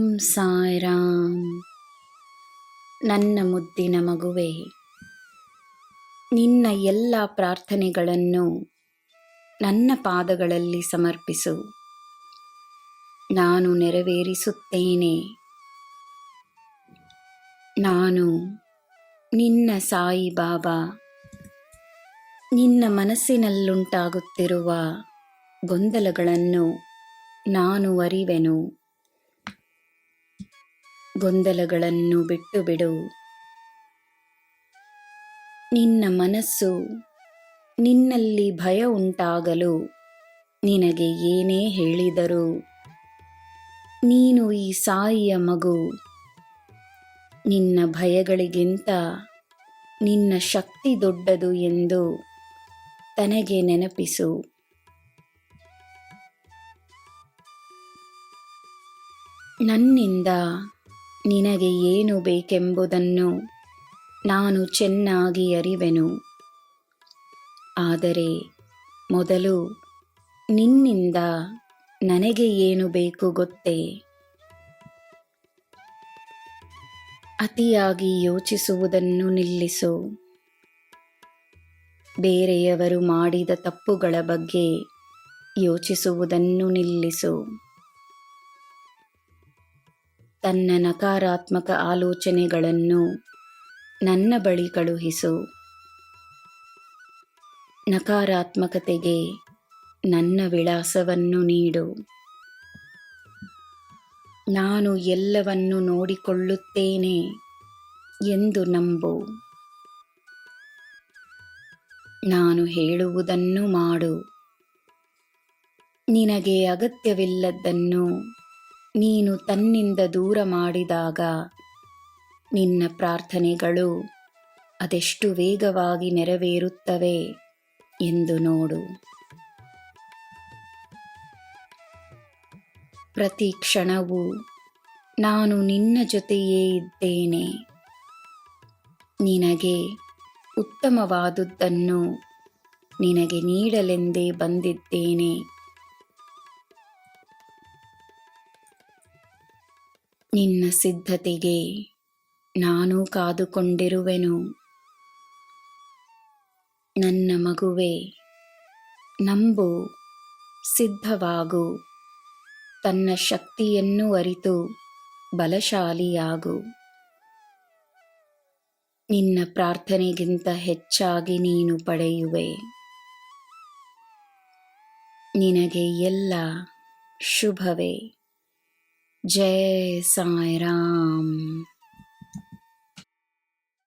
ಓಂ ಸಾಯಿರಾಮ್. ನನ್ನ ಮುದ್ದಿನ ಮಗುವೆ, ನಿನ್ನ ಎಲ್ಲ ಪ್ರಾರ್ಥನೆಗಳನ್ನು ನನ್ನ ಪಾದಗಳಲ್ಲಿ ಸಮರ್ಪಿಸು. ನಾನು ನೆರವೇರಿಸುತ್ತೇನೆ. ನಾನು ನಿನ್ನ ಸಾಯಿ ಬಾಬಾ. ನಿನ್ನ ಮನಸ್ಸಿನಲ್ಲುಂಟಾಗುತ್ತಿರುವ ಗೊಂದಲಗಳನ್ನು ನಾನು ಅರಿವೆನು. ಗೊಂದಲಗಳನ್ನು ಬಿಟ್ಟು ಬಿಡು. ನಿನ್ನ ಮನಸ್ಸು ನಿನ್ನಲ್ಲಿ ಭಯ ಉಂಟಾಗಲು ನಿನಗೆ ಏನೇ ಹೇಳಿದರೂ ನೀನು ಈ ಸಾಯಿಯ ಮಗು. ನಿನ್ನ ಭಯಗಳಿಗಿಂತ ನಿನ್ನ ಶಕ್ತಿ ದೊಡ್ಡದು ಎಂದು ತನಗೆ ನೆನಪಿಸು. ನನ್ನಿಂದ ನಿನಗೆ ಏನು ಬೇಕೆಂಬುದನ್ನು ನಾನು ಚೆನ್ನಾಗಿ ಅರಿವೆನು. ಆದರೆ ಮೊದಲು ನಿನ್ನಿಂದ ನನಗೆ ಏನು ಬೇಕು ಗೊತ್ತೇ? ಅತಿಯಾಗಿ ಯೋಚಿಸುವುದನ್ನು ನಿಲ್ಲಿಸು. ಬೇರೆಯವರು ಮಾಡಿದ ತಪ್ಪುಗಳ ಬಗ್ಗೆ ಯೋಚಿಸುವುದನ್ನು ನಿಲ್ಲಿಸು. ತನ್ನ ನಕಾರಾತ್ಮಕ ಆಲೋಚನೆಗಳನ್ನು ನನ್ನ ಬಳಿ ಕಳುಹಿಸು. ನಕಾರಾತ್ಮಕತೆಗೆ ನನ್ನ ವಿಳಾಸವನ್ನು ನೀಡು. ನಾನು ಎಲ್ಲವನ್ನು ನೋಡಿಕೊಳ್ಳುತ್ತೇನೆ ಎಂದು ನಂಬು. ನಾನು ಹೇಳುವುದನ್ನು ಮಾಡು. ನಿನಗೆ ಅಗತ್ಯವಿಲ್ಲದ್ದನ್ನು ನೀನು ತನ್ನಿಂದ ದೂರ ಮಾಡಿದಾಗ ನಿನ್ನ ಪ್ರಾರ್ಥನೆಗಳು ಅದೆಷ್ಟು ವೇಗವಾಗಿ ನೆರವೇರುತ್ತವೆ ಎಂದು ನೋಡು. ಪ್ರತಿ ಕ್ಷಣವೂ ನಾನು ನಿನ್ನ ಜೊತೆಯೇ ಇದ್ದೇನೆ. ನಿನಗೆ ಉತ್ತಮವಾದುದನ್ನು ನಿನಗೆ ನೀಡಲೆಂದೇ ಬಂದಿದ್ದೇನೆ. ನಿನ್ನ ಸಿದ್ಧತೆಗೆ ನಾನು ಕಾದುಕೊಂಡಿರುವೆನು. ನನ್ನ ಮಗುವೆ, ನಂಬು, ಸಿದ್ಧವಾಗು. ತನ್ನ ಶಕ್ತಿಯನ್ನು ಅರಿತು ಬಲಶಾಲಿಯಾಗು. ನಿನ್ನ ಪ್ರಾರ್ಥನೆಗಿಂತ ಹೆಚ್ಚಾಗಿ ನೀನು ಪಡೆಯುವೆ. ನಿನಗೆ ಎಲ್ಲ ಶುಭವೇ. ಜೈ ಸಾಯಿರಾಮ್.